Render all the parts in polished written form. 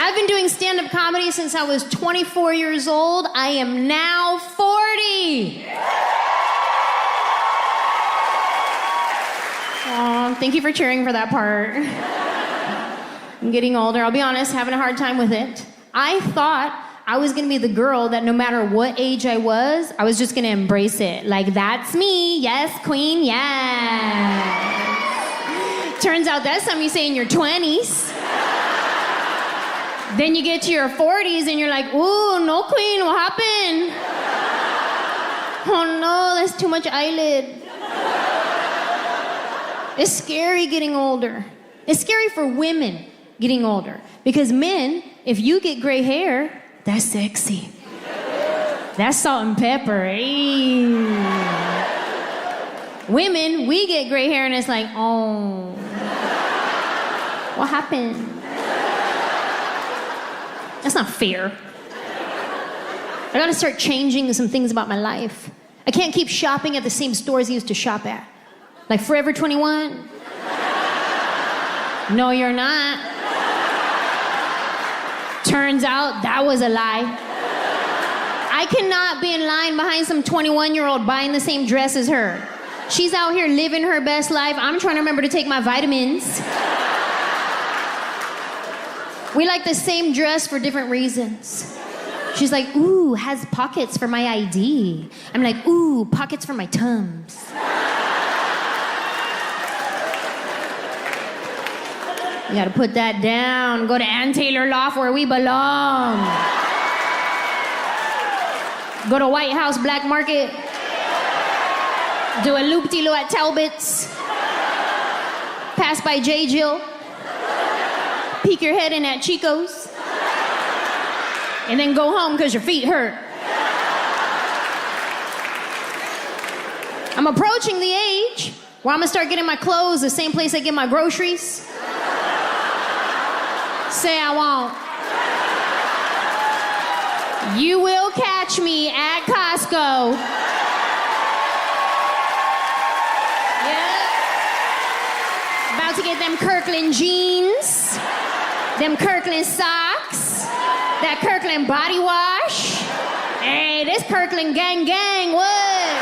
I've been doing stand-up comedy since I was 24 years old. I am now 40. Aw, thank you for cheering for that part. I'm getting older. I'll be honest, having a hard time with it. I thought I was gonna be the girl that no matter what age I was just gonna embrace it. Like, that's me. Yes, queen, yes. Turns out that's something you say in your 20s. Then you get to your 40s and you're like, ooh, no queen, what happened? Oh no, that's too much eyelid. It's scary getting older. It's scary for women getting older. Because men, if you get gray hair, that's sexy. That's salt and pepper. Hey. Women, we get gray hair and it's like, oh, what happened? That's not fair. I gotta start changing some things about my life. I can't keep shopping at the same stores I used to shop at. Like Forever 21. No, you're not. Turns out that was a lie. I cannot be in line behind some 21-year-old buying the same dress as her. She's out here living her best life. I'm trying to remember to take my vitamins. We like the same dress for different reasons. She's like, ooh, has pockets for my ID. I'm like, ooh, pockets for my Tums. You gotta put that down. Go to Ann Taylor Loft where we belong. Go to White House Black Market. Do a loop-de-loo at Talbot's. Pass by J. Jill. Peek your head in at Chico's. And then go home because your feet hurt. I'm approaching the age where I'm gonna start getting my clothes the same place I get my groceries. Say I won't. You will catch me at Costco. Yeah. About to get them Kirkland jeans, them Kirkland socks, that Kirkland body wash. Hey, this Kirkland gang, what?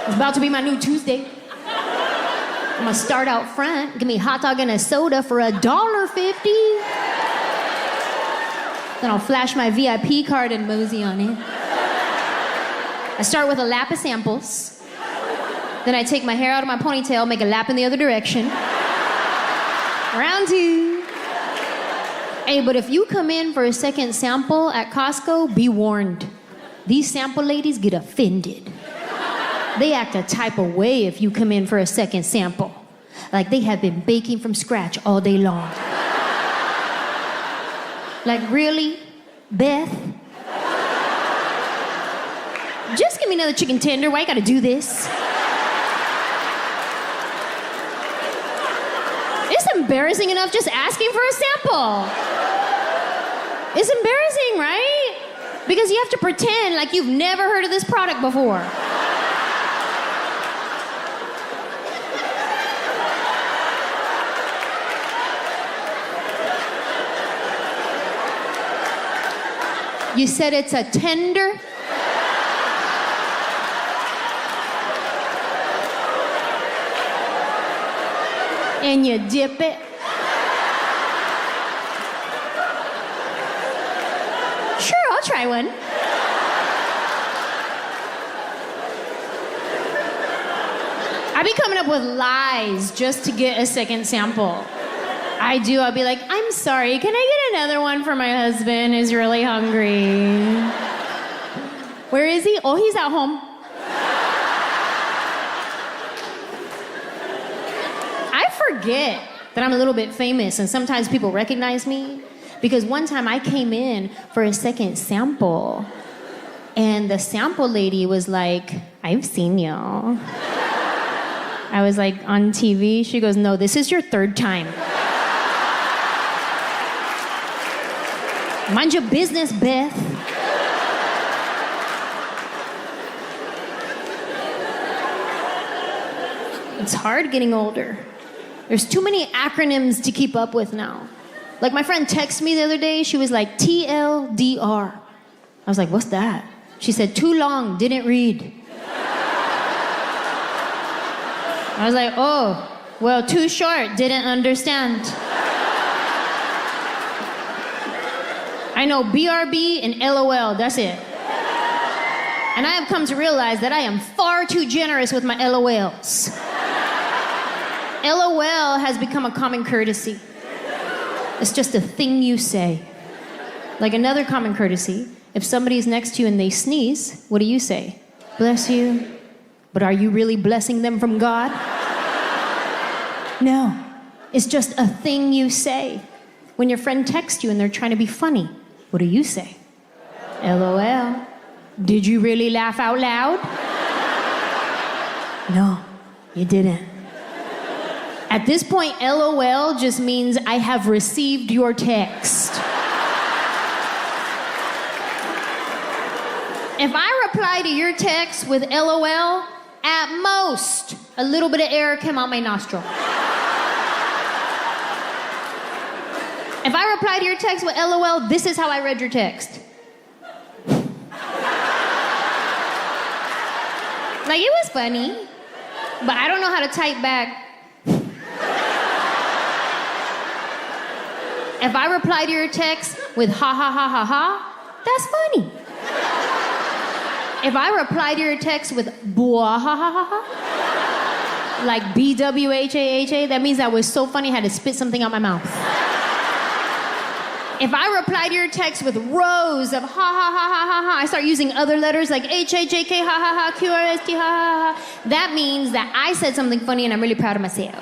It's about to be my new Tuesday. I'm gonna start out front, give me a hot dog and a soda for $1.50. Then I'll flash my VIP card and mosey on it. I start with a lap of samples. Then I take my hair out of my ponytail, make a lap in the other direction. Round two. Hey, but if you come in for a second sample at Costco, be warned. These sample ladies get offended. They act a type of way if you come in for a second sample. Like they have been baking from scratch all day long. Like, really? Beth? Just give me another chicken tender. Why you gotta do this? It's embarrassing enough just asking for a sample. It's embarrassing, right? Because you have to pretend like you've never heard of this product before. You said it's a tender? And you dip it? Sure, I'll try one. I be coming up with lies just to get a second sample. I do. I'll be like, I'm sorry, can I get another one for my husband who's really hungry? Where is he? Oh, he's at home. I forget that I'm a little bit famous and sometimes people recognize me because one time I came in for a second sample and the sample lady was like, I've seen y'all. I was like, on TV? She goes, no, this is your third time. Mind your business, Beth. It's hard getting older. There's too many acronyms to keep up with now. Like my friend texted me the other day, she was like, TLDR. I was like, what's that? She said, too long, didn't read. I was like, oh, well, too short, didn't understand. I know BRB and LOL, that's it. And I have come to realize that I am far too generous with my LOLs. LOL has become a common courtesy. It's just a thing you say. Like another common courtesy, if somebody's next to you and they sneeze, what do you say? Bless you. But are you really blessing them from God? No. It's just a thing you say. When your friend texts you and they're trying to be funny, what do you say? LOL. Did you really laugh out loud? No, you didn't. At this point, LOL just means I have received your text. If I reply to your text with LOL, at most, a little bit of air came out my nostril. If I reply to your text with LOL, this is how I read your text. Like, it was funny, but I don't know how to type back. If I reply to your text with ha ha ha ha ha, that's funny. If I reply to your text with bwah ha ha ha ha, like BWHAHA, that means that was so funny I had to spit something out my mouth. If I reply to your text with rows of ha ha ha ha ha ha, I start using other letters like HAJK ha ha ha, QRST ha ha ha, that means that I said something funny and I'm really proud of myself.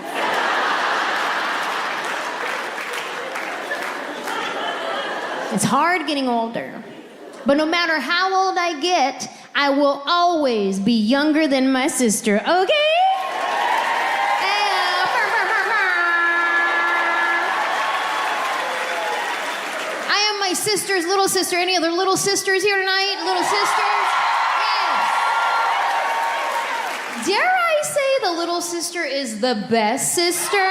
It's hard getting older. But no matter how old I get, I will always be younger than my sister, okay? My sister's little sister. Any other little sisters here tonight? Little sisters? Yes. Dare I say the little sister is the best sister?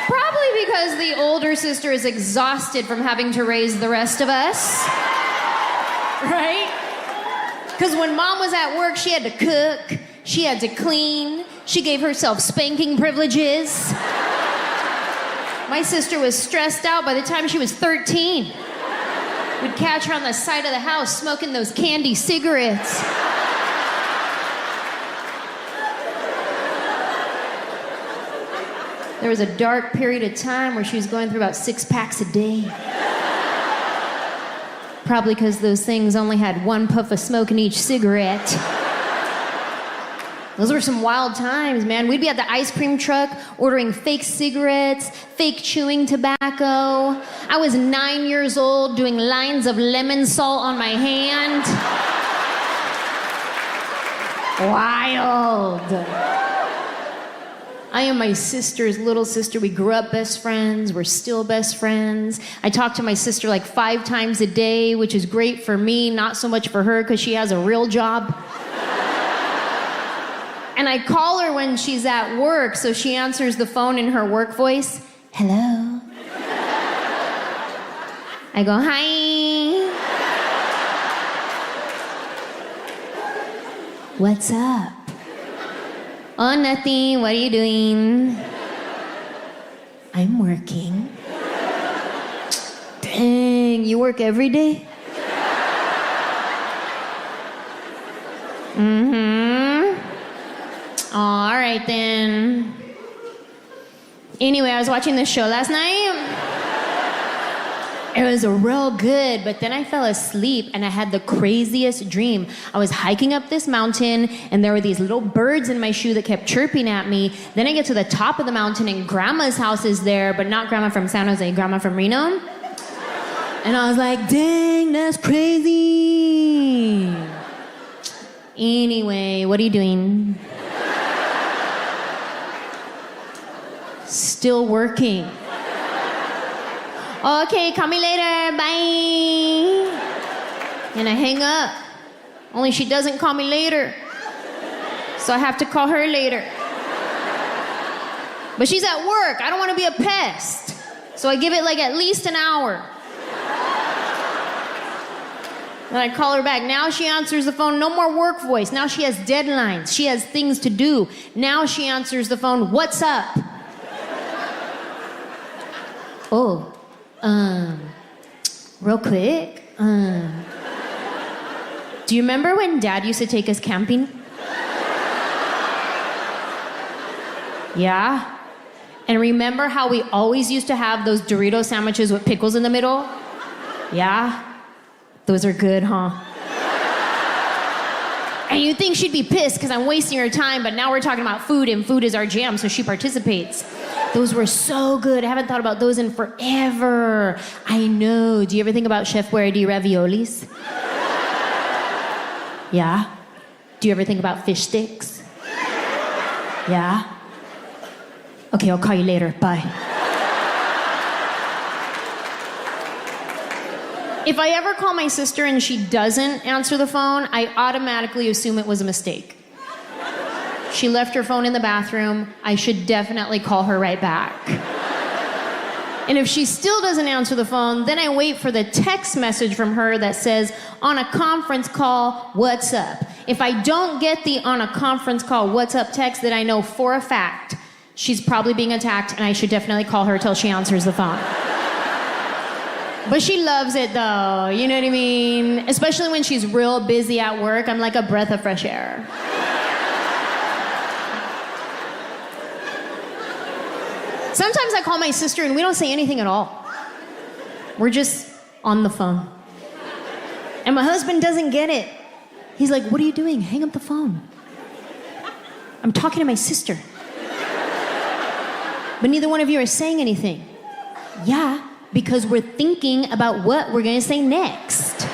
Probably because the older sister is exhausted from having to raise the rest of us. Right? Because when mom was at work, she had to cook, she had to clean, she gave herself spanking privileges. My sister was stressed out by the time she was 13. We'd catch her on the side of the house smoking those candy cigarettes. There was a dark period of time where she was going through about 6 packs a day. Probably because those things only had 1 puff of smoke in each cigarette. Those were some wild times, man. We'd be at the ice cream truck ordering fake cigarettes, fake chewing tobacco. I was 9 years old doing lines of lemon salt on my hand. Wild. I am my sister's little sister. We grew up best friends. We're still best friends. I talk to my sister like 5 times a day, which is great for me, not so much for her because she has a real job. And I call her when she's at work, so she answers the phone in her work voice. Hello. I go, hi. What's up? Oh, nothing. What are you doing? I'm working. Dang, you work every day? Mm-hmm. All right, then. Anyway, I was watching this show last night. It was real good, but then I fell asleep and I had the craziest dream. I was hiking up this mountain and there were these little birds in my shoe that kept chirping at me. Then I get to the top of the mountain and grandma's house is there, but not grandma from San Jose, grandma from Reno. And I was like, dang, that's crazy. Anyway, what are you doing? Still working. Okay, call me later, bye. And I hang up. Only she doesn't call me later. So I have to call her later. But she's at work. I don't want to be a pest. So I give it like at least an hour. Then I call her back. Now she answers the phone. No more work voice. Now she has deadlines. She has things to do. Now she answers the phone. What's up? Oh, real quick. Do you remember when Dad used to take us camping? Yeah? And remember how we always used to have those Dorito sandwiches with pickles in the middle? Yeah? Those are good, huh? And you'd think she'd be pissed because I'm wasting her time, but now we're talking about food, and food is our jam, so she participates. Those were so good. I haven't thought about those in forever. I know. Do you ever think about Chef Boyardee raviolis? Yeah? Do you ever think about fish sticks? Yeah? Okay, I'll call you later. Bye. If I ever call my sister and she doesn't answer the phone, I automatically assume it was a mistake. She left her phone in the bathroom. I should definitely call her right back. And if she still doesn't answer the phone, then I wait for the text message from her that says, on a conference call, what's up? If I don't get the on a conference call, what's up text, then I know for a fact she's probably being attacked, and I should definitely call her till she answers the phone. But she loves it though, you know what I mean? Especially when she's real busy at work, I'm like a breath of fresh air. Sometimes I call my sister and we don't say anything at all. We're just on the phone. And my husband doesn't get it. He's like, what are you doing? Hang up the phone. I'm talking to my sister. But neither one of you are saying anything. Yeah, because we're thinking about what we're gonna say next.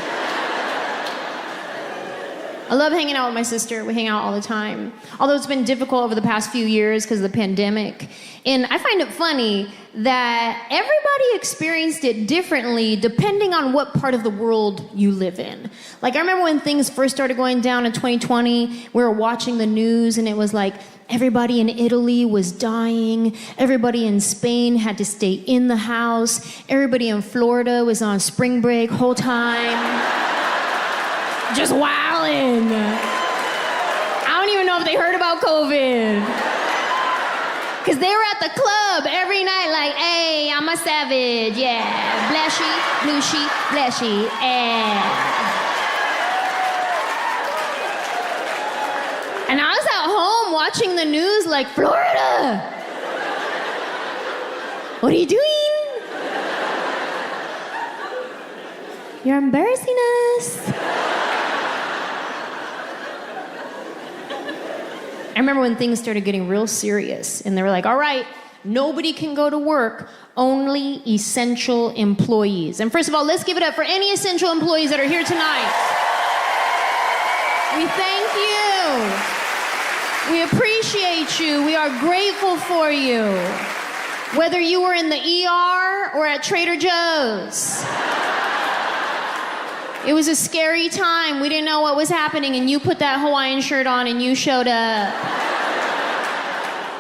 I love hanging out with my sister. We hang out all the time. Although it's been difficult over the past few years because of the pandemic. And I find it funny that everybody experienced it differently depending on what part of the world you live in. Like I remember when things first started going down in 2020, we were watching the news and it was like everybody in Italy was dying. Everybody in Spain had to stay in the house. Everybody in Florida was on spring break whole time. Just wildin'. I don't even know if they heard about COVID. Because they were at the club every night like, hey, I'm a savage, yeah. Blushy, blushy, blushy, yeah. And I was at home watching the news like, Florida, what are you doing? You're embarrassing us. I remember when things started getting real serious and they were like, all right, nobody can go to work, only essential employees. And first of all, let's give it up for any essential employees that are here tonight. We thank you. We appreciate you. We are grateful for you. Whether you were in the ER or at Trader Joe's. It was a scary time. We didn't know what was happening, and you put that Hawaiian shirt on and you showed up.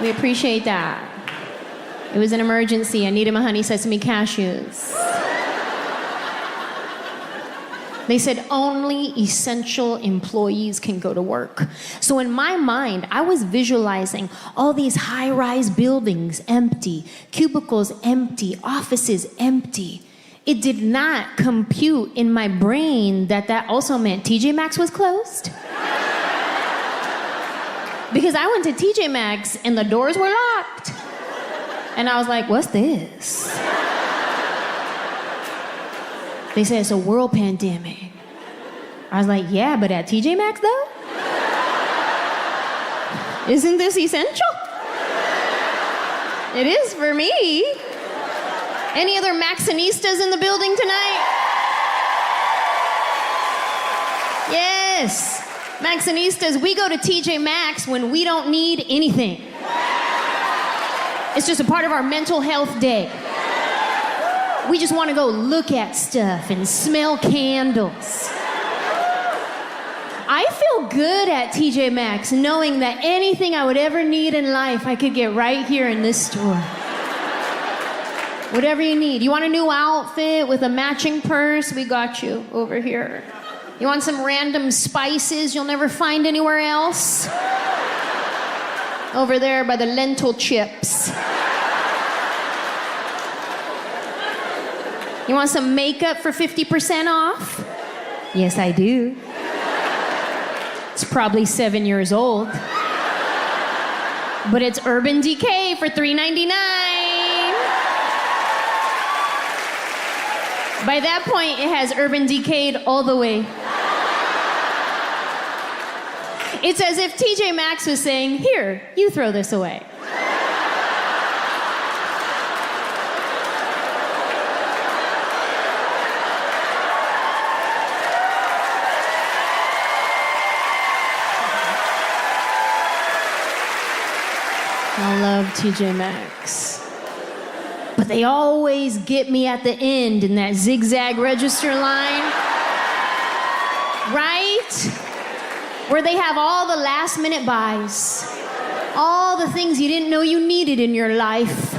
We appreciate that. It was an emergency. I needed my honey sesame cashews. They said only essential employees can go to work. So in my mind, I was visualizing all these high-rise buildings empty, cubicles empty, offices empty. It did not compute in my brain that that also meant TJ Maxx was closed. Because I went to TJ Maxx and the doors were locked. And I was like, what's this? They said it's a world pandemic. I was like, yeah, but at TJ Maxx though? Isn't this essential? It is for me. Any other Maxinistas in the building tonight? Yes, Maxinistas, we go to TJ Maxx when we don't need anything. It's just a part of our mental health day. We just want to go look at stuff and smell candles. I feel good at TJ Maxx knowing that anything I would ever need in life, I could get right here in this store. Whatever you need. You want a new outfit with a matching purse? We got you over here. You want some random spices you'll never find anywhere else? Over there by the lentil chips. You want some makeup for 50% off? Yes, I do. It's probably 7 years old. But it's Urban Decay for $3.99. By that point, it has Urban Decayed all the way. It's as if TJ Maxx was saying, here, you throw this away. I love TJ Maxx. But they always get me at the end in that zigzag register line. Right? Where they have all the last minute buys. All the things you didn't know you needed in your life.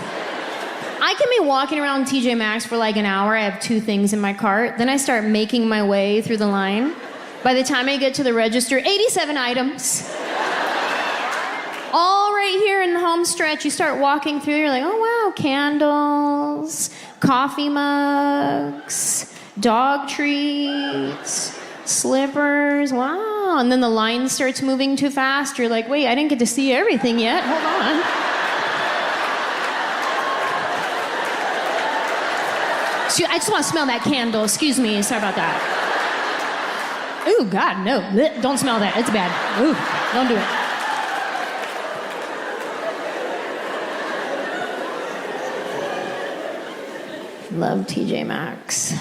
I can be walking around TJ Maxx for like an hour. I have 2 things in my cart. Then I start making my way through the line. By the time I get to the register, 87 items. All right here in the home stretch, you start walking through, you're like, oh wow, candles, coffee mugs, dog treats, slippers, wow. And then the line starts moving too fast. You're like, wait, I didn't get to see everything yet. Hold on. I just want to smell that candle. Excuse me. Sorry about that. Ooh, God, no. Blech, don't smell that. It's bad. Ooh, don't do it. Love TJ Maxx.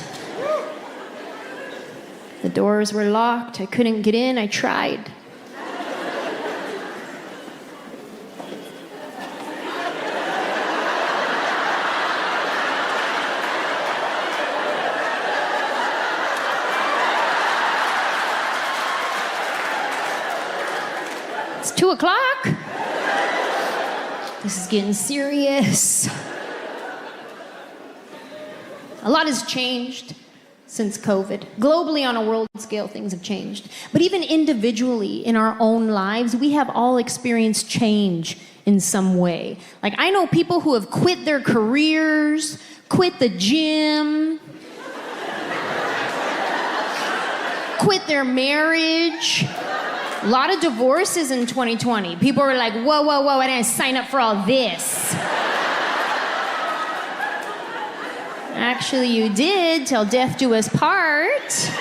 The doors were locked. I couldn't get in. I tried. It's 2 o'clock. This is getting serious. A lot has changed since COVID. Globally, on a world scale, things have changed. But even individually, in our own lives, we have all experienced change in some way. Like, I know people who have quit their careers, quit the gym, quit their marriage. A lot of divorces in 2020. People were like, whoa, whoa, whoa, I didn't sign up for all this. Actually, you did, till death do us part.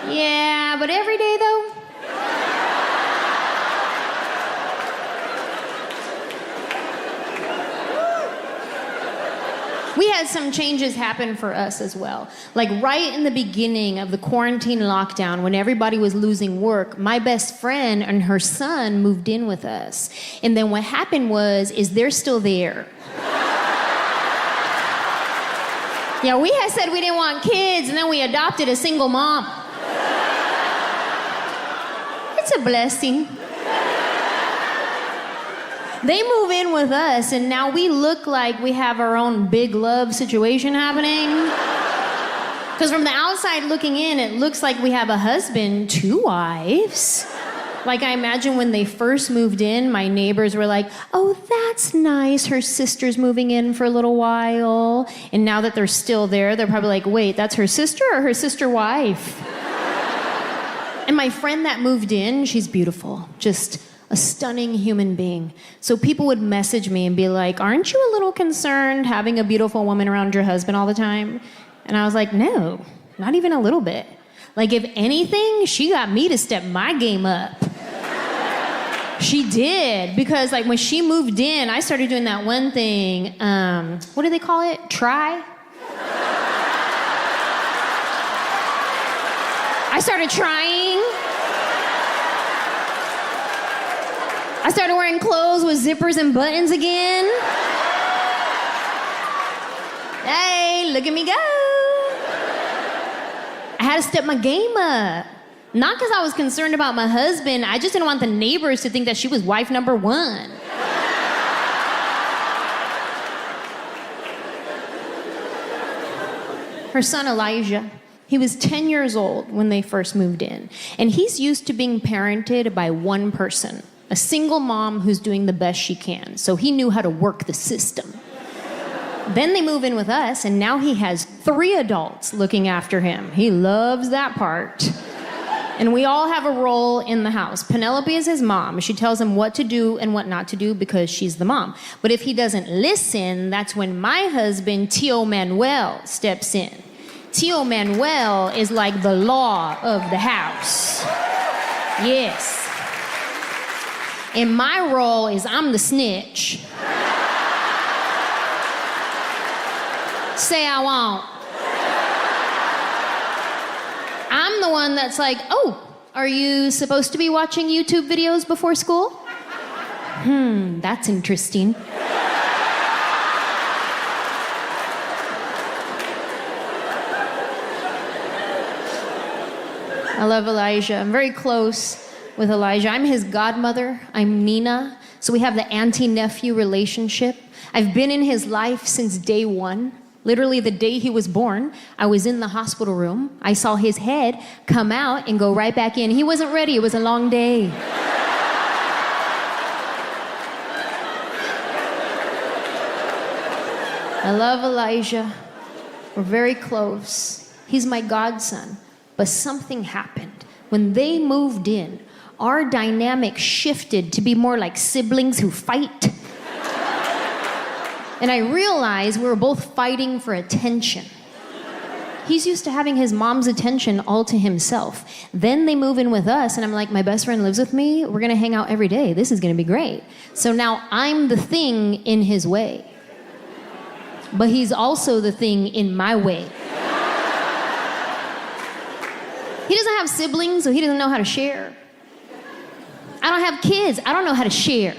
Yeah, but every day, though? We had some changes happen for us as well. Like right in the beginning of the quarantine lockdown, when everybody was losing work, my best friend and her son moved in with us. And then what happened is they're still there. Yeah, we had said we didn't want kids, and then we adopted a single mom. It's a blessing. They move in with us, and now we look like we have our own big love situation happening. Because from the outside looking in, it looks like we have a husband, 2 wives. Like, I imagine when they first moved in, my neighbors were like, oh, that's nice. Her sister's moving in for a little while. And now that they're still there, they're probably like, wait, that's her sister or her sister wife? And my friend that moved in, she's beautiful. Just a stunning human being. So people would message me and be like, aren't you a little concerned having a beautiful woman around your husband all the time? And I was like, no, not even a little bit. Like, if anything, she got me to step my game up. She did, because like when she moved in, I started doing that one thing, what do they call it? Try? I started trying. I started wearing clothes with zippers and buttons again. Hey, look at me go. I had to step my game up. Not because I was concerned about my husband. I just didn't want the neighbors to think that she was wife number one. Her son, Elijah, he was 10 years old when they first moved in. And he's used to being parented by one person, a single mom who's doing the best she can. So he knew how to work the system. Then they move in with us, and now he has 3 adults looking after him. He loves that part. And we all have a role in the house. Penelope is his mom. She tells him what to do and what not to do because she's the mom. But if he doesn't listen, that's when my husband, Tio Manuel, steps in. Tio Manuel is like the law of the house. Yes. And my role is I'm the snitch. Say I won't. I'm the one that's like, oh, are you supposed to be watching YouTube videos before school? That's interesting. I love Elijah. I'm very close with Elijah. I'm his godmother. I'm Nina. So we have the auntie-nephew relationship. I've been in his life since day one. Literally the day he was born, I was in the hospital room. I saw his head come out and go right back in. He wasn't ready. It was a long day. I love Elijah. We're very close. He's my godson. But something happened. When they moved in, our dynamic shifted to be more like siblings who fight. And I realized we were both fighting for attention. He's used to having his mom's attention all to himself. Then they move in with us, and I'm like, my best friend lives with me. We're gonna hang out every day. This is gonna be great. So now I'm the thing in his way. But he's also the thing in my way. He doesn't have siblings, so he doesn't know how to share. I don't have kids. I don't know how to share.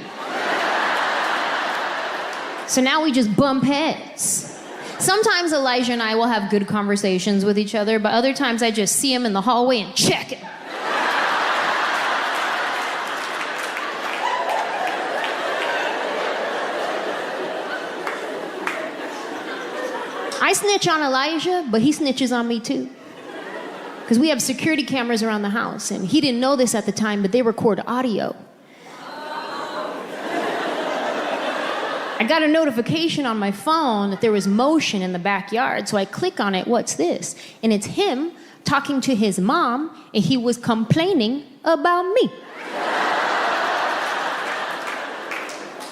So now we just bump heads. Sometimes Elijah and I will have good conversations with each other, but other times I just see him in the hallway and check him. I snitch on Elijah, but he snitches on me too. Because we have security cameras around the house, and he didn't know this at the time, but they record audio. I got a notification on my phone that there was motion in the backyard, so I click on it, what's this? And it's him talking to his mom, and he was complaining about me.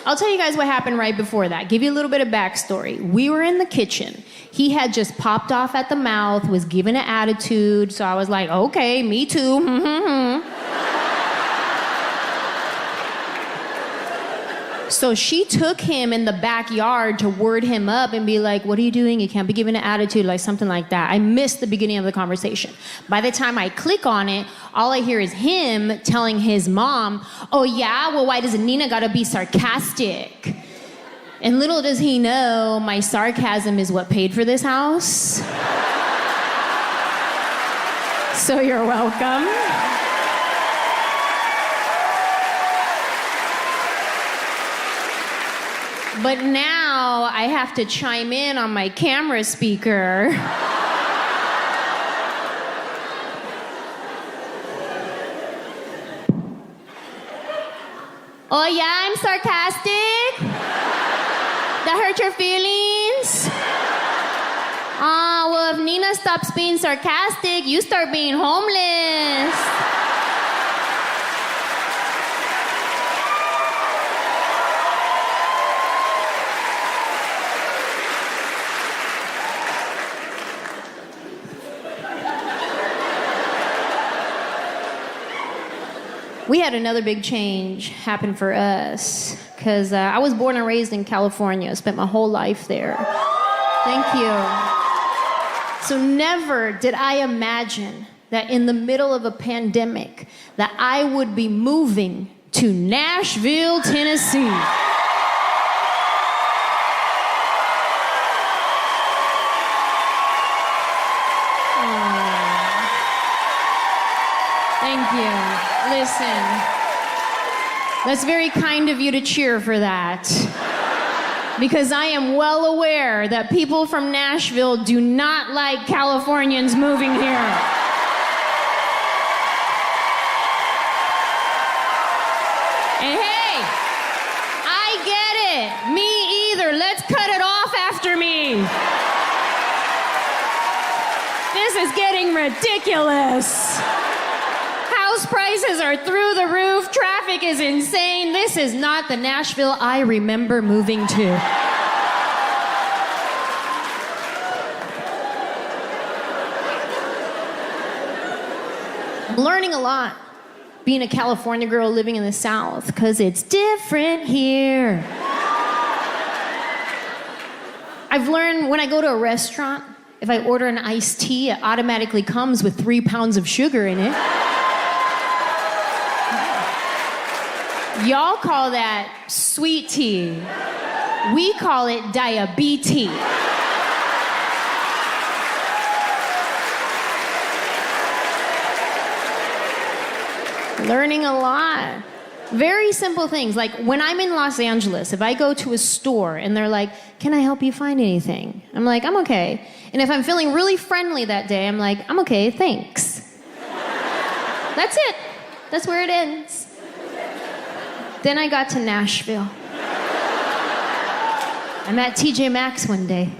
I'll tell you guys what happened right before that. Give you a little bit of backstory. We were in the kitchen. He had just popped off at the mouth, was given an attitude, so I was like, okay, me too. So she took him in the backyard to word him up and be like, what are you doing? You can't be giving an attitude, like something like that. I missed the beginning of the conversation. By the time I click on it, all I hear is him telling his mom, oh yeah, well why does Nina gotta be sarcastic? And little does he know, my sarcasm is what paid for this house. So you're welcome. But now I have to chime in on my camera speaker. Oh yeah, I'm sarcastic? That hurt your feelings? Well, if Nina stops being sarcastic, you start being homeless. We had another big change happen for us because I was born and raised in California. Spent my whole life there. Thank you. So never did I imagine that in the middle of a pandemic that I would be moving to Nashville, Tennessee. Listen, that's very kind of you to cheer for that. Because I am well aware that people from Nashville do not like Californians moving here. And hey, I get it. Me either. Let's cut it off after me. This is getting ridiculous. House prices are through the roof. Traffic is insane. This is not the Nashville I remember moving to. I'm learning a lot being a California girl living in the South because it's different here. I've learned when I go to a restaurant, if I order an iced tea, it automatically comes with 3 pounds of sugar in it. Y'all call that sweet tea. We call it diabetes. Learning a lot. Very simple things. Like when I'm in Los Angeles, if I go to a store and they're like, can I help you find anything? I'm like, I'm okay. And if I'm feeling really friendly that day, I'm like, I'm okay, thanks. That's it. That's where it ends. Then I got to Nashville. I'm at TJ Maxx one day.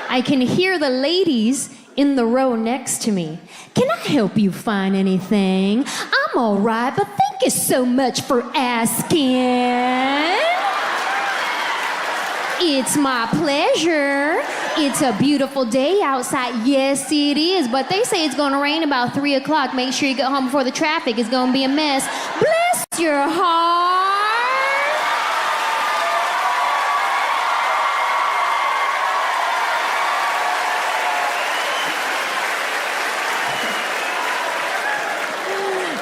I can hear the ladies in the row next to me. Can I help you find anything? I'm all right, but thank you so much for asking. It's my pleasure. It's a beautiful day outside. Yes, it is, but they say it's gonna rain about 3 o'clock. Make sure you get home before the traffic is gonna be a mess. Bless your heart.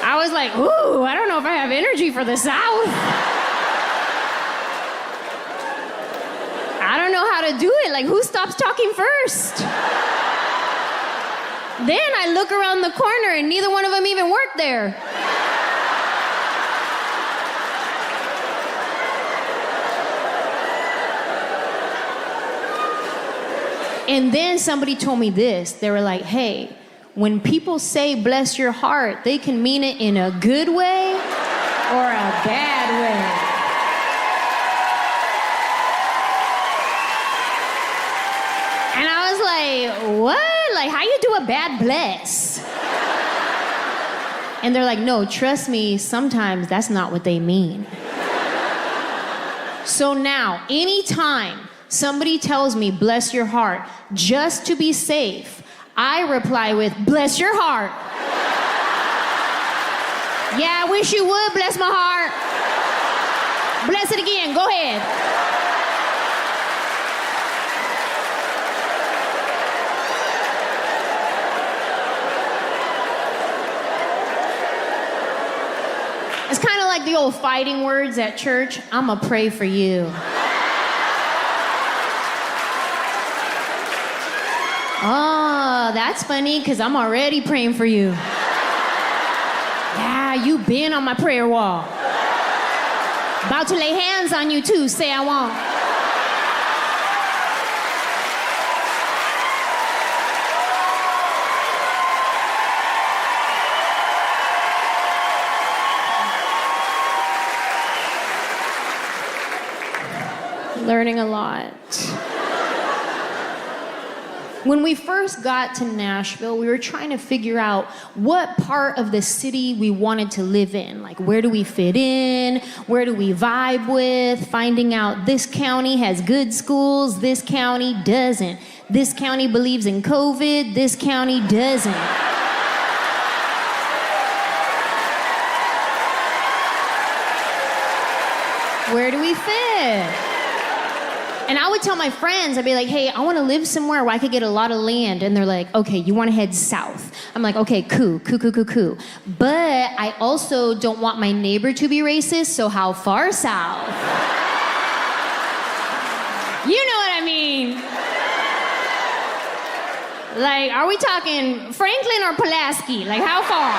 I was like, ooh, I don't know if I have energy for the South. I don't know how to do it. Like, who stops talking first? Then I look around the corner and neither one of them even worked there. And then somebody told me this. They were like, hey, when people say bless your heart, they can mean it in a good way or a bad way. And I was like, what? Like, how you do a bad bless? And they're like, no, trust me, sometimes that's not what they mean. So now, anytime somebody tells me bless your heart, just to be safe, I reply with, bless your heart. Yeah, I wish you would bless my heart. Bless it again, go ahead. It's kind of like the old fighting words at church. I'ma pray for you. Oh, that's funny, because I'm already praying for you. Yeah, you been on my prayer wall. About to lay hands on you too, say I won't. Learning a lot. When we first got to Nashville, we were trying to figure out what part of the city we wanted to live in. Like, where do we fit in? Where do we vibe with? Finding out this county has good schools, this county doesn't. This county believes in COVID, this county doesn't. Where do we fit? And I would tell my friends, I'd be like, hey, I want to live somewhere where I could get a lot of land. And they're like, okay, you want to head south. I'm like, okay, cool. But I also don't want my neighbor to be racist, so how far south? You know what I mean? Like, are we talking Franklin or Pulaski? Like, how far?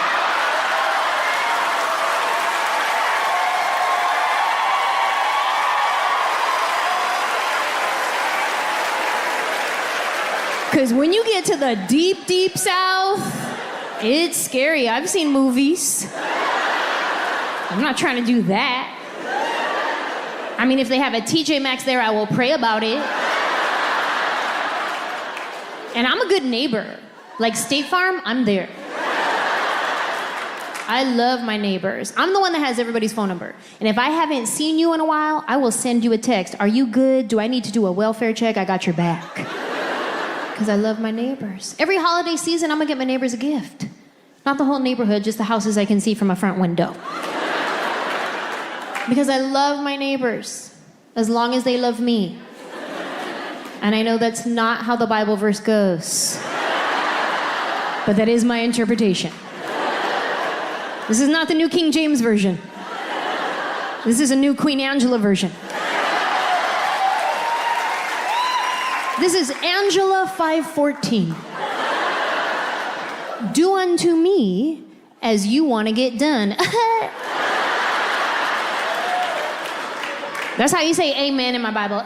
Because when you get to the deep, deep south, it's scary. I've seen movies. I'm not trying to do that. I mean, if they have a TJ Maxx there, I will pray about it. And I'm a good neighbor. Like State Farm, I'm there. I love my neighbors. I'm the one that has everybody's phone number. And if I haven't seen you in a while, I will send you a text. Are you good? Do I need to do a welfare check? I got your back. Because I love my neighbors. Every holiday season, I'm gonna get my neighbors a gift. Not the whole neighborhood, just the houses I can see from a front window. Because I love my neighbors, as long as they love me. And I know that's not how the Bible verse goes. But that is my interpretation. This is not the New King James Version. This is a new Queen Angela version. This is Angela 5:14. Do unto me as you want to get done. That's how you say amen in my Bible.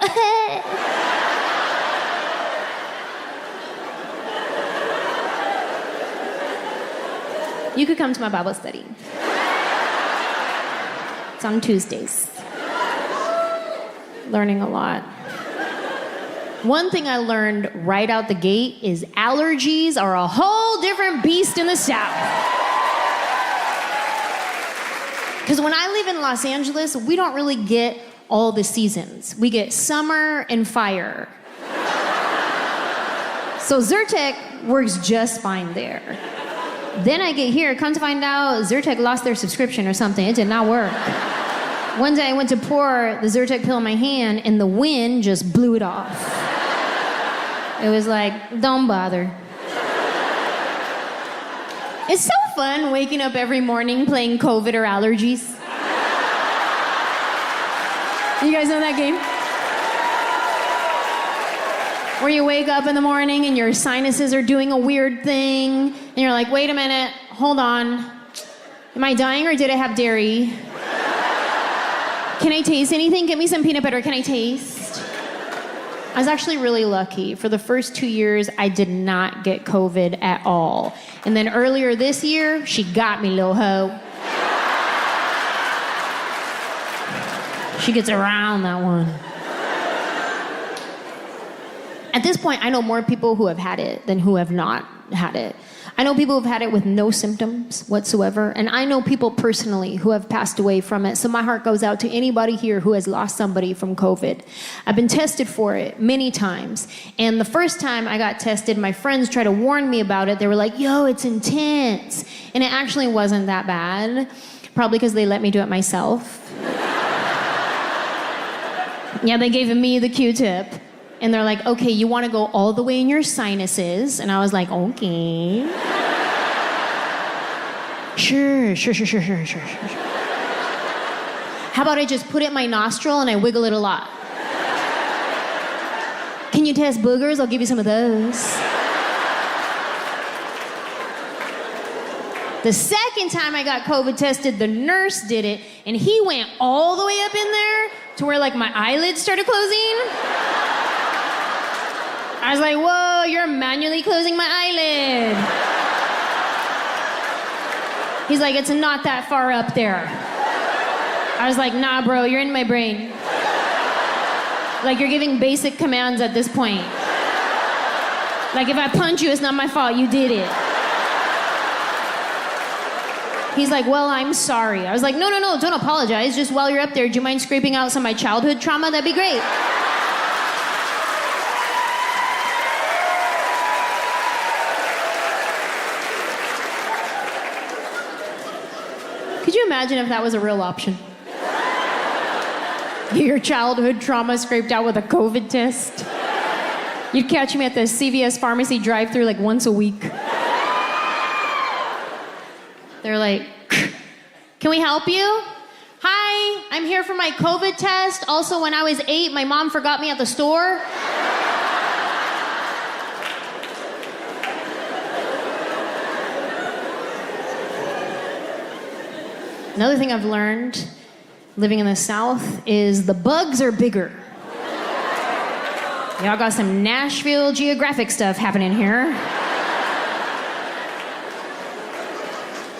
You could come to my Bible study. It's on Tuesdays. Learning a lot. One thing I learned right out the gate is allergies are a whole different beast in the South. Because when I live in Los Angeles, we don't really get all the seasons. We get summer and fire. So Zyrtec works just fine there. Then I get here, come to find out, Zyrtec lost their subscription or something. It did not work. One day I went to pour the Zyrtec pill in my hand and the wind just blew it off. It was like, don't bother. It's so fun waking up every morning playing COVID or allergies. You guys know that game? Where you wake up in the morning and your sinuses are doing a weird thing, and you're like, wait a minute, hold on. Am I dying or did I have dairy? Can I taste anything? Get me some peanut butter. Can I taste? I was actually really lucky. For the first 2 years, I did not get COVID at all. And then earlier this year, she got me, little hoe. She gets around that one. At this point, I know more people who have had it than who have not had it. I know people who've had it with no symptoms whatsoever, and I know people personally who have passed away from it. So my heart goes out to anybody here who has lost somebody from COVID. I've been tested for it many times, and the first time I got tested, my friends tried to warn me about it. They were like, yo, it's intense. And it actually wasn't that bad, probably because they let me do it myself. Yeah, they gave me the Q-tip. And they're like, okay, you want to go all the way in your sinuses? And I was like, okay. Sure. How about I just put it in my nostril and I wiggle it a lot? Can you test boogers? I'll give you some of those. The second time I got COVID tested, the nurse did it, and he went all the way up in there to where like my eyelids started closing. I was like, whoa, you're manually closing my eyelid. He's like, it's not that far up there. I was like, nah, bro, you're in my brain. Like, you're giving basic commands at this point. Like, if I punch you, it's not my fault, you did it. He's like, well, I'm sorry. I was like, no, don't apologize. Just while you're up there, do you mind scraping out some of my childhood trauma? That'd be great. Could you imagine if that was a real option? Get your childhood trauma scraped out with a COVID test. You'd catch me at the CVS pharmacy drive-thru like once a week. They're like, can we help you? Hi, I'm here for my COVID test. Also, when I was 8, my mom forgot me at the store. Another thing I've learned living in the South is the bugs are bigger. Y'all got some Nashville geographic stuff happening here.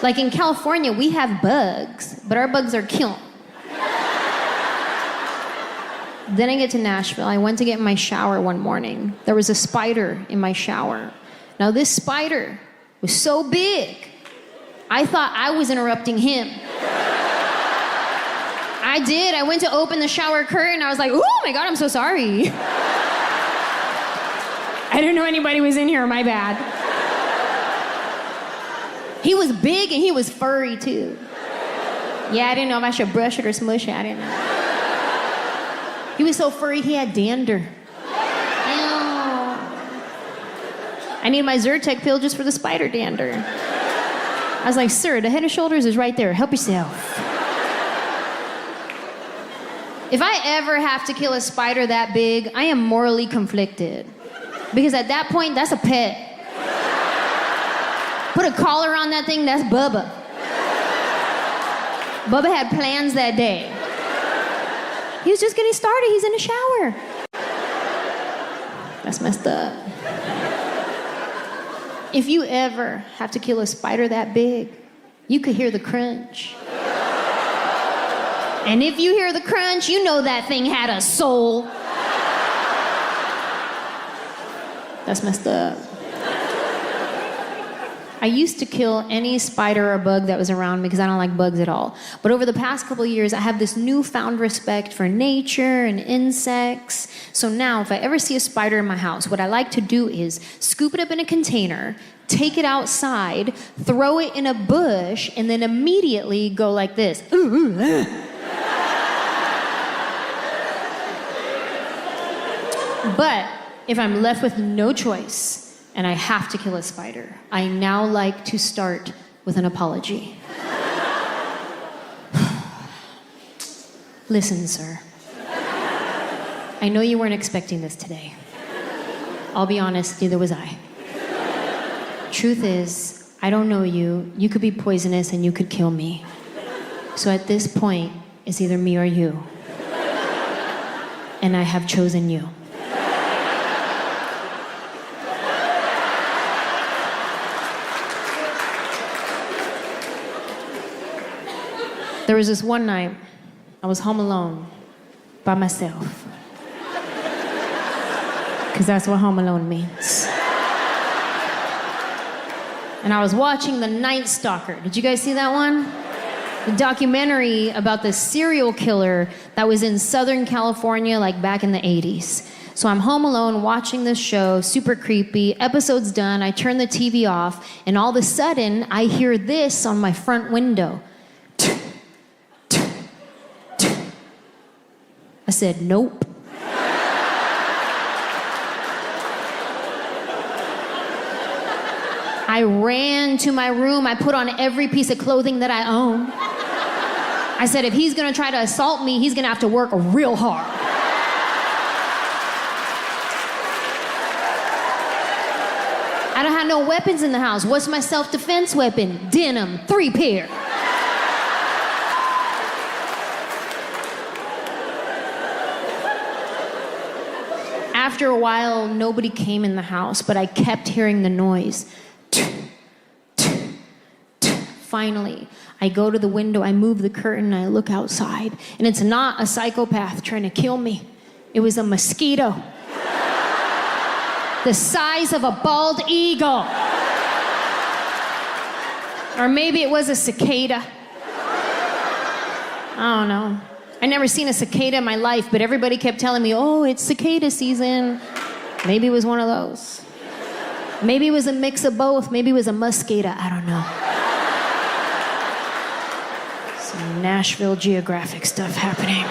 Like in California, we have bugs, but our bugs are cute. Then I get to Nashville. I went to get in my shower one morning. There was a spider in my shower. Now this spider was so big, I thought I was interrupting him. I did. I went to open the shower curtain. I was like, oh my God, I'm so sorry. I didn't know anybody was in here, my bad. He was big and he was furry too. Yeah, I didn't know if I should brush it or smush it. I didn't know. He was so furry, he had dander. Ew. I need my Zyrtec pill just for the spider dander. I was like, sir, the Head and Shoulders is right there. Help yourself. If I ever have to kill a spider that big, I am morally conflicted. Because at that point, that's a pet. Put a collar on that thing, that's Bubba. Bubba had plans that day. He was just getting started, he's in the shower. That's messed up. If you ever have to kill a spider that big, you could hear the crunch. And if you hear the crunch, you know that thing had a soul. That's messed up. I used to kill any spider or bug that was around because I don't like bugs at all. But over the past couple of years, I have this newfound respect for nature and insects. So now, if I ever see a spider in my house, what I like to do is scoop it up in a container, take it outside, throw it in a bush, and then immediately go like this. But if I'm left with no choice, and I have to kill a spider, I now like to start with an apology. Listen, sir. I know you weren't expecting this today. I'll be honest, neither was I. Truth is, I don't know you. You could be poisonous and you could kill me. So at this point, it's either me or you. And I have chosen you. There was this one night, I was home alone, by myself. Because that's what home alone means. And I was watching The Night Stalker. Did you guys see that one? The documentary about the serial killer that was in Southern California, like back in the 80s. So I'm home alone watching this show, super creepy. Episode's done, I turn the TV off, and all of a sudden, I hear this on my front window. I said, nope. I ran to my room. I put on every piece of clothing that I own. I said, if he's gonna try to assault me, he's gonna have to work real hard. I don't have no weapons in the house. What's my self-defense weapon? Denim, 3 pair. After a while, nobody came in the house, but I kept hearing the noise. Finally, I go to the window, I move the curtain, and I look outside. And it's not a psychopath trying to kill me. It was a mosquito. The size of a bald eagle. Or maybe it was a cicada. I don't know. I never seen a cicada in my life, but everybody kept telling me, oh, it's cicada season. Maybe it was one of those. Maybe it was a mix of both. Maybe it was a muscada. I don't know. Some Nashville geographic stuff happening.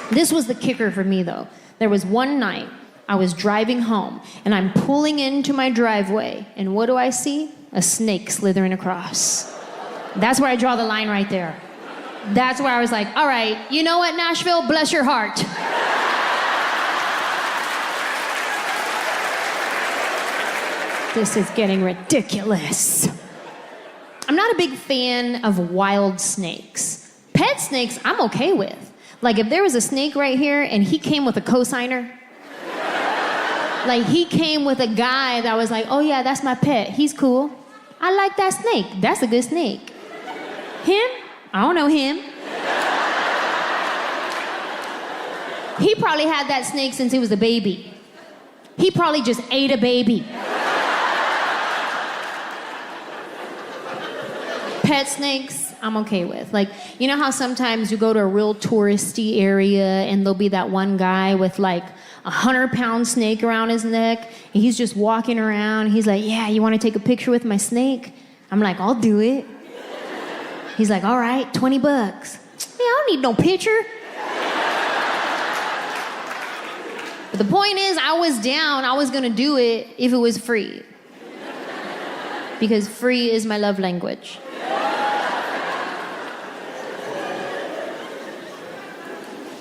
This was the kicker for me, though. There was one night I was driving home, and I'm pulling into my driveway, and what do I see? A snake slithering across. That's where I draw the line right there. That's where I was like, all right, you know what, Nashville? Bless your heart. This is getting ridiculous. I'm not a big fan of wild snakes. Pet snakes, I'm okay with. Like if there was a snake right here and he came with a cosigner, like he came with a guy that was like, oh yeah, that's my pet, he's cool. I like that snake, that's a good snake. Him? I don't know him. He probably had that snake since he was a baby. He probably just ate a baby. Pet snakes, I'm okay with. Like, you know how sometimes you go to a real touristy area and there'll be that one guy with like a 100-pound snake around his neck and he's just walking around. He's like, yeah, you want to take a picture with my snake? I'm like, I'll do it. He's like, all right, $20. Yeah, I don't need no picture. But the point is, I was down. I was gonna do it if it was free. Because free is my love language.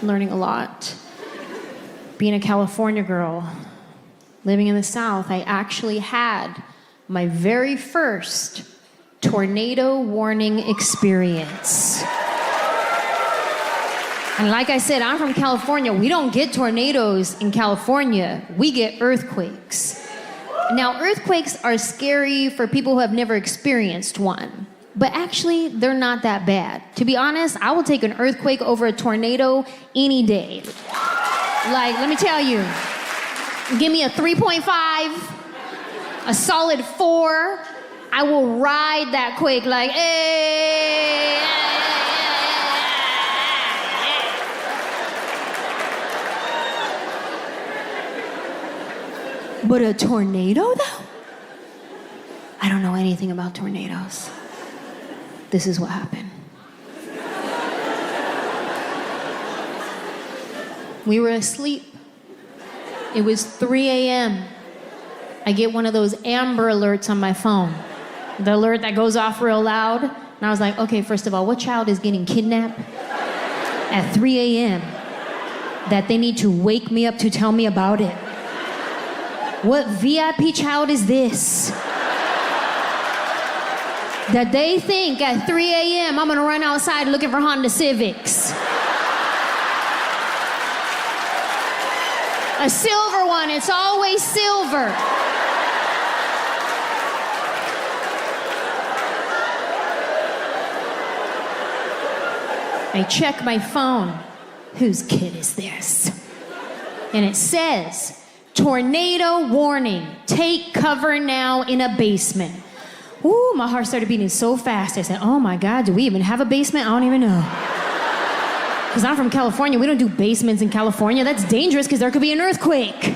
Learning a lot. Being a California girl, living in the South, I actually had my very first tornado warning experience. And like I said, I'm from California. We don't get tornadoes in California. We get earthquakes. Now, earthquakes are scary for people who have never experienced one. But actually, they're not that bad. To be honest, I will take an earthquake over a tornado any day. Like, let me tell you, give me a 3.5, a solid 4, I will ride that quake like, hey. But a tornado, though? I don't know anything about tornadoes. This is what happened. We were asleep. It was 3 a.m. I get one of those Amber Alerts on my phone. The alert that goes off real loud. And I was like, okay, first of all, what child is getting kidnapped at 3 a.m. that they need to wake me up to tell me about it? What VIP child is this? That they think at 3 a.m. I'm gonna run outside looking for Honda Civics. A silver one, it's always silver. I check my phone. Whose kid is this? And it says, tornado warning, take cover now in a basement. Ooh, my heart started beating so fast. I said, oh my God, do we even have a basement? I don't even know. Because I'm from California, we don't do basements in California. That's dangerous because there could be an earthquake.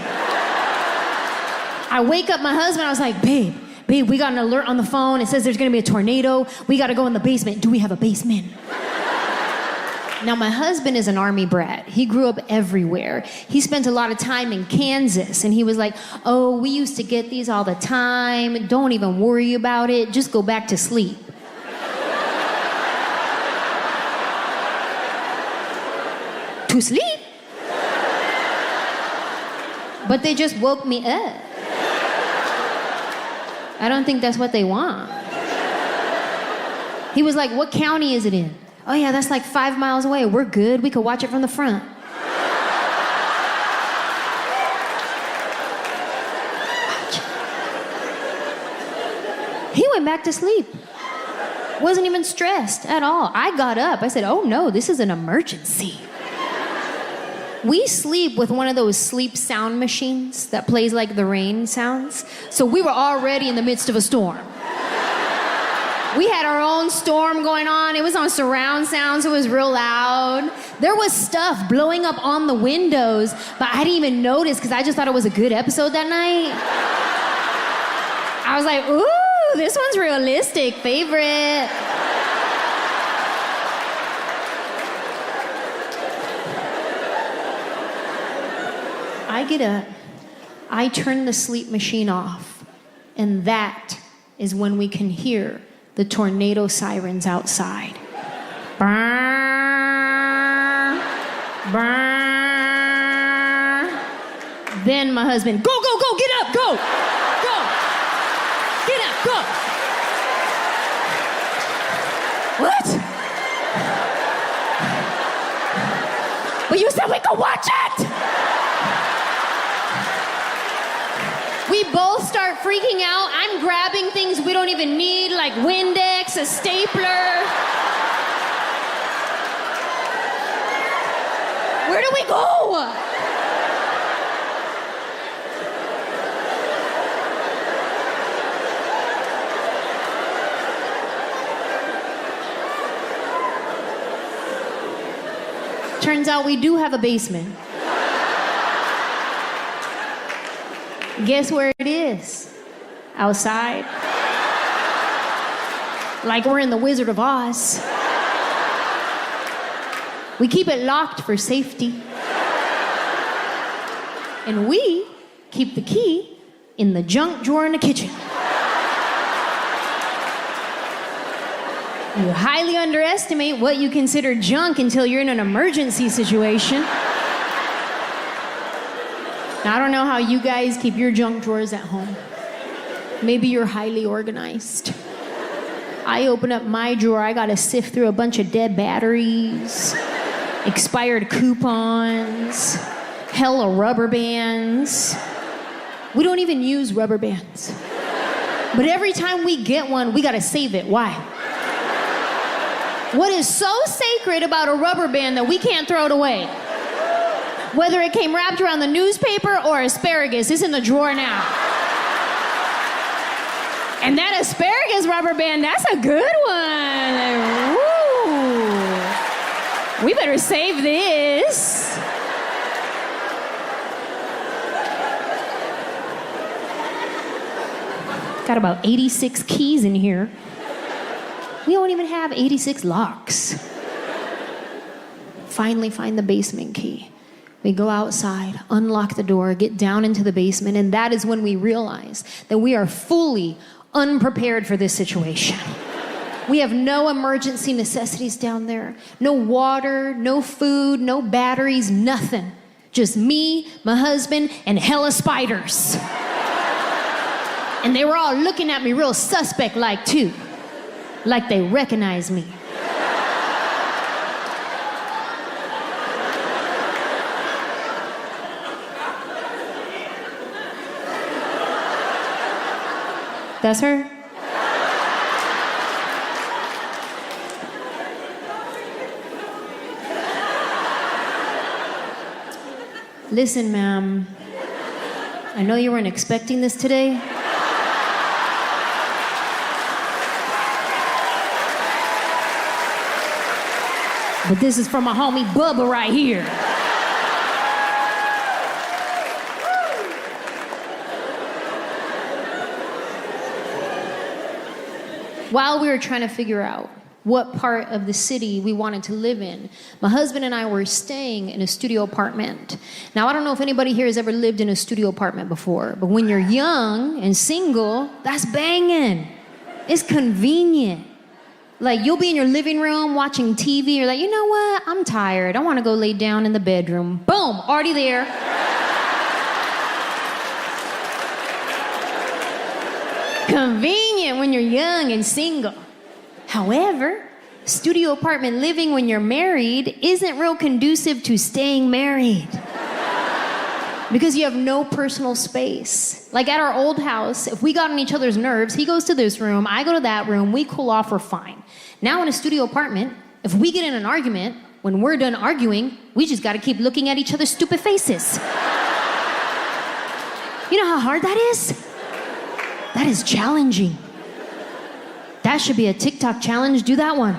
I wake up my husband, I was like, babe, we got an alert on the phone. It says there's gonna be a tornado. We gotta go in the basement. Do we have a basement? Now, my husband is an army brat. He grew up everywhere. He spent a lot of time in Kansas, and he was like, oh, we used to get these all the time. Don't even worry about it. Just go back to sleep. To sleep? But they just woke me up. I don't think that's what they want. He was like, what county is it in? Oh yeah, that's like 5 miles away. We're good. We could watch it from the front. He went back to sleep. Wasn't even stressed at all. I got up. I said, oh no, this is an emergency. We sleep with one of those sleep sound machines that plays like the rain sounds. So we were already in the midst of a storm. We had our own storm going on. It was on surround sound, so it was real loud. There was stuff blowing up on the windows, but I didn't even notice because I just thought it was a good episode that night. I was like, ooh, this one's realistic, favorite. I get up, I turn the sleep machine off, and that is when we can hear the tornado sirens outside. Brrr, brrr. Then my husband, go, go, go, get up, go, go, get up, go. What? But you said we could watch it! We both start freaking out. I'm grabbing things we don't even need, like Windex, a stapler. Where do we go? Turns out we do have a basement. Guess where it is? Outside. Like we're in the Wizard of Oz. We keep it locked for safety. And we keep the key in the junk drawer in the kitchen. You highly underestimate what you consider junk until you're in an emergency situation. Now, I don't know how you guys keep your junk drawers at home. Maybe you're highly organized. I open up my drawer, I gotta sift through a bunch of dead batteries, expired coupons, hella rubber bands. We don't even use rubber bands. But every time we get one, we gotta save it. Why? What is so sacred about a rubber band that we can't throw it away? Whether it came wrapped around the newspaper or asparagus, it's in the drawer now. And that asparagus rubber band, that's a good one. Woo. We better save this. Got about 86 keys in here. We don't even have 86 locks. Finally find the basement key. We go outside, unlock the door, get down into the basement, and that is when we realize that we are fully unprepared for this situation. We have no emergency necessities down there. No water, no food, no batteries, nothing. Just me, my husband, and hella spiders. And they were all looking at me real suspect-like too. Like they recognize me. That's her? Listen, ma'am. I know you weren't expecting this today. But this is from my homie Bubba right here. While we were trying to figure out what part of the city we wanted to live in, my husband and I were staying in a studio apartment. Now, I don't know if anybody here has ever lived in a studio apartment before, but when you're young and single, that's banging. It's convenient. Like, you'll be in your living room watching TV, you're like, you know what? I'm tired. I want to go lay down in the bedroom. Boom, already there. Convenient when you're young and single. However, studio apartment living when you're married isn't real conducive to staying married. Because you have no personal space. Like at our old house, if we got on each other's nerves, he goes to this room, I go to that room, we cool off, we're fine. Now in a studio apartment, if we get in an argument, when we're done arguing, we just gotta keep looking at each other's stupid faces. You know how hard that is? That is challenging. That should be a TikTok challenge, do that one.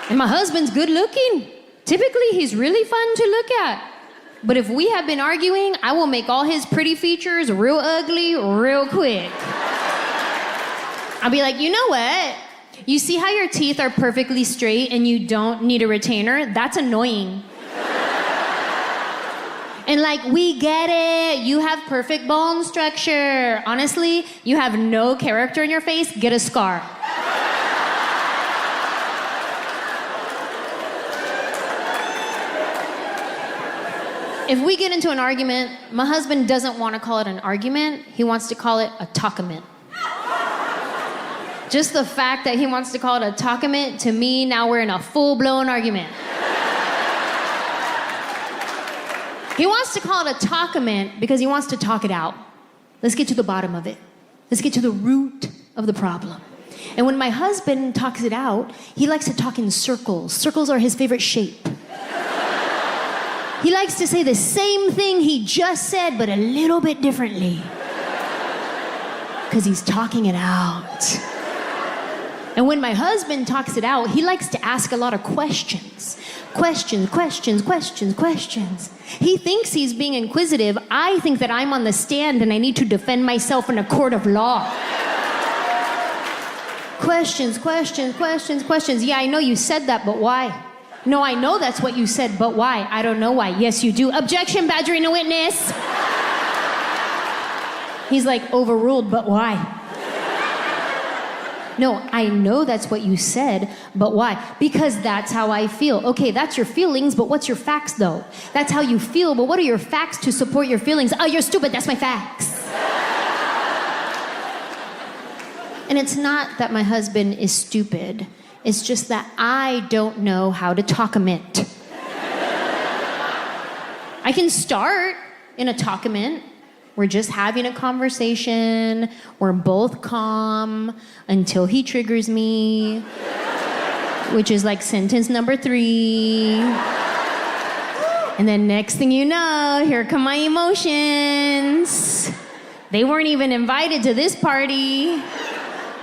And my husband's good looking. Typically, he's really fun to look at. But if we have been arguing, I will make all his pretty features real ugly real quick. I'll be like, you know what? You see how your teeth are perfectly straight and you don't need a retainer? That's annoying. And like, we get it. You have perfect bone structure. Honestly, you have no character in your face. Get a scar. If we get into an argument, my husband doesn't want to call it an argument. He wants to call it a talkament. Just the fact that he wants to call it a talkament, to me, now we're in a full-blown argument. He wants to call it a talkament because he wants to talk it out. Let's get to the bottom of it. Let's get to the root of the problem. And when my husband talks it out, he likes to talk in circles. Circles are his favorite shape. He likes to say the same thing he just said, but a little bit differently. Because he's talking it out. And when my husband talks it out, he likes to ask a lot of questions. Questions. He thinks he's being inquisitive. I think that I'm on the stand and I need to defend myself in a court of law. Questions. Yeah, I know you said that, but why? No, I know that's what you said, but why? I don't know why. Yes, you do. Objection, badgering a witness. He's like, overruled, but why? No, I know that's what you said, but why? Because that's how I feel. Okay, that's your feelings, but what's your facts, though? That's how you feel, but what are your facts to support your feelings? Oh, you're stupid, that's my facts. And it's not that my husband is stupid. It's just that I don't know how to talkament. I can start in a talkament. We're just having a conversation. We're both calm until he triggers me, which is like sentence number 3. And then next thing you know, here come my emotions. They weren't even invited to this party,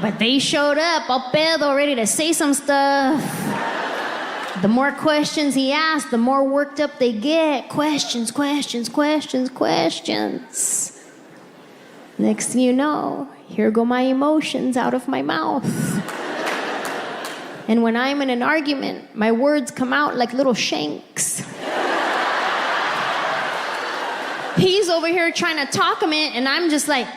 but they showed up, all pedo, ready to say some stuff. The more questions he asks, the more worked up they get. Questions. Next thing you know, here go my emotions out of my mouth. And when I'm in an argument, my words come out like little shanks. He's over here trying to talk him in, and I'm just like,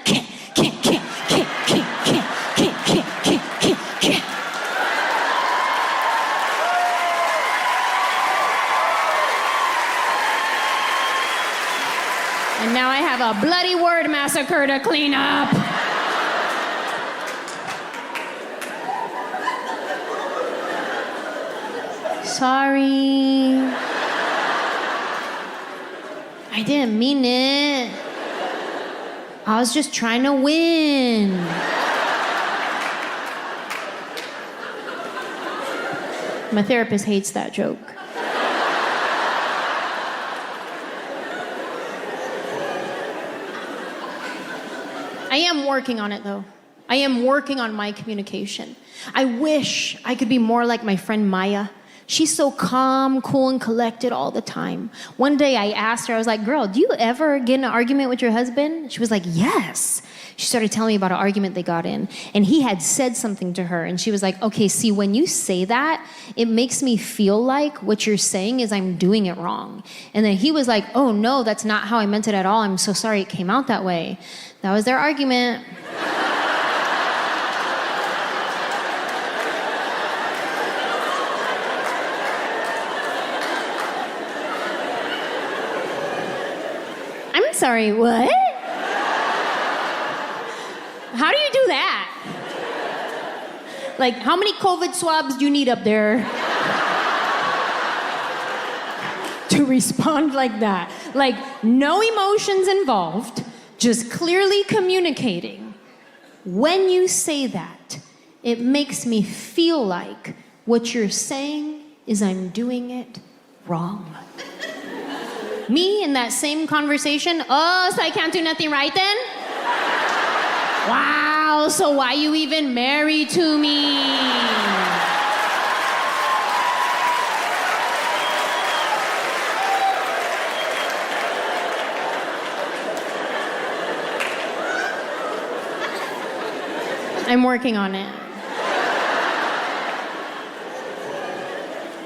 And now I have a bloody word massacre to clean up. Sorry. I didn't mean it. I was just trying to win. My therapist hates that joke. I am working on it, though. I am working on my communication. I wish I could be more like my friend Maya. She's so calm, cool, and collected all the time. One day I asked her, I was like, girl, do you ever get in an argument with your husband? She was like, yes. She started telling me about an argument they got in, and he had said something to her, and she was like, okay, see, when you say that, it makes me feel like what you're saying is I'm doing it wrong. And then he was like, oh, no, that's not how I meant it at all. I'm so sorry it came out that way. That was their argument. I'm sorry, what? How do you do that? Like, how many COVID swabs do you need up there to respond like that? Like, no emotions involved, just clearly communicating. When you say that, it makes me feel like what you're saying is I'm doing it wrong. Me in that same conversation, oh, so I can't do nothing right then? Wow, so why you even married to me? I'm working on it.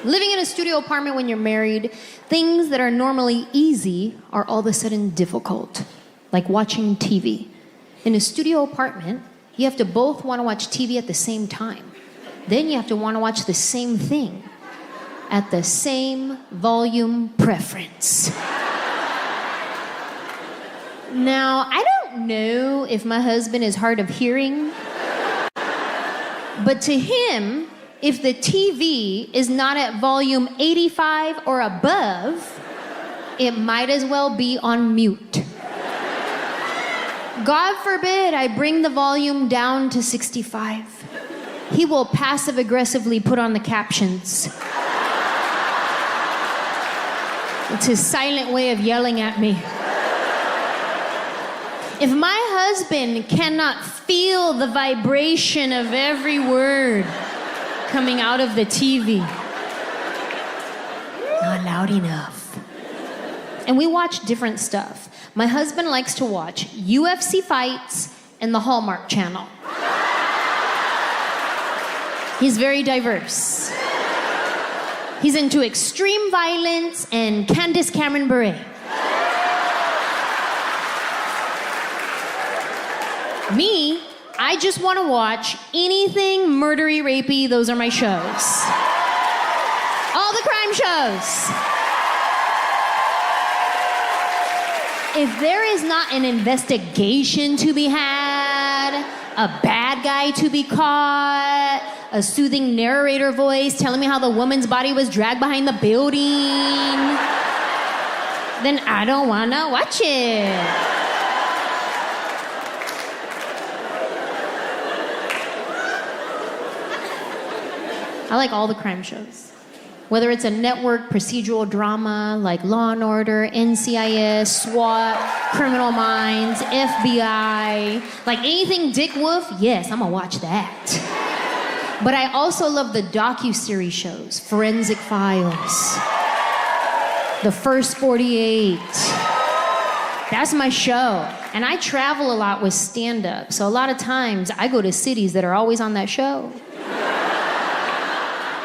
Living in a studio apartment when you're married, things that are normally easy are all of a sudden difficult, like watching TV. In a studio apartment, you have to both want to watch TV at the same time. Then you have to want to watch the same thing at the same volume preference. Now, I don't know if my husband is hard of hearing, but to him, if the TV is not at volume 85 or above, it might as well be on mute. God forbid I bring the volume down to 65. He will passive-aggressively put on the captions. It's his silent way of yelling at me. If my husband cannot feel the vibration of every word coming out of the TV, not loud enough. And we watch different stuff. My husband likes to watch UFC fights and the Hallmark Channel. He's very diverse. He's into extreme violence and Candace Cameron Bure. Me, I just want to watch anything murdery, rapey. Those are my shows. All the crime shows. If there is not an investigation to be had, a bad guy to be caught, a soothing narrator voice telling me how the woman's body was dragged behind the building, then I don't want to watch it. I like all the crime shows. Whether it's a network procedural drama like Law & Order, NCIS, SWAT, Criminal Minds, FBI, like anything Dick Wolf, yes, I'm gonna watch that. But I also love the docuseries shows, Forensic Files, The First 48. That's my show. And I travel a lot with stand-up, so a lot of times I go to cities that are always on that show.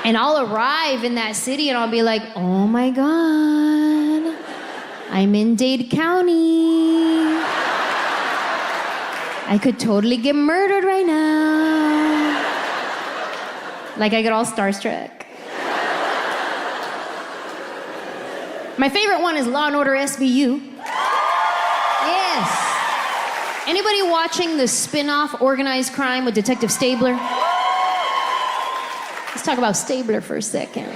And I'll arrive in that city and I'll be like, oh my God, I'm in Dade County. I could totally get murdered right now. Like I get all starstruck. My favorite one is Law & Order SVU. Yes. Anybody watching the spin-off Organized Crime with Detective Stabler? Let's talk about Stabler for a second.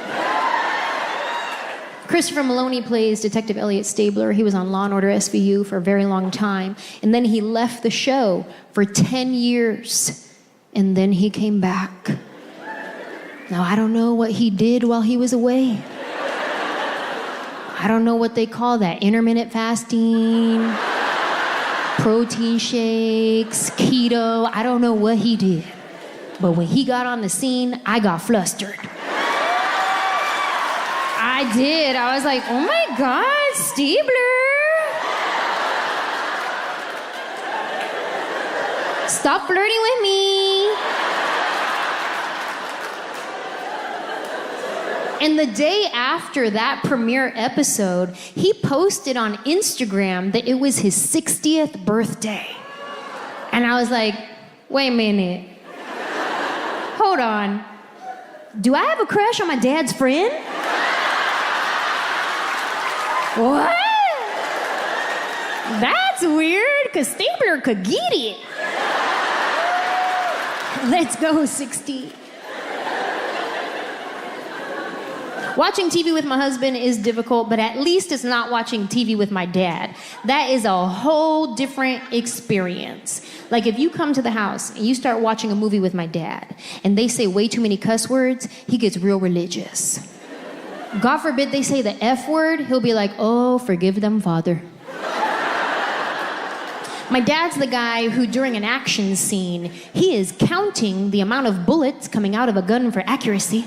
Christopher Maloney plays Detective Elliot Stabler. He was on Law & Order SVU for a very long time. And then he left the show for 10 years. And then he came back. Now, I don't know what he did while he was away. I don't know what they call that. Intermittent fasting, protein shakes, keto. I don't know what he did. But when he got on the scene, I got flustered. I did. I was like, oh my God, Stabler. Stop flirting with me. And the day after that premiere episode, he posted on Instagram that it was his 60th birthday. And I was like, wait a minute. Hold on. Do I have a crush on my dad's friend? What? That's weird, because Stabler could get it. Let's go, 60. Watching TV with my husband is difficult, but at least it's not watching TV with my dad. That is a whole different experience. Like if you come to the house and you start watching a movie with my dad and they say way too many cuss words, he gets real religious. God forbid they say the F word, he'll be like, oh, forgive them, Father. My dad's the guy who during an action scene, he is counting the amount of bullets coming out of a gun for accuracy.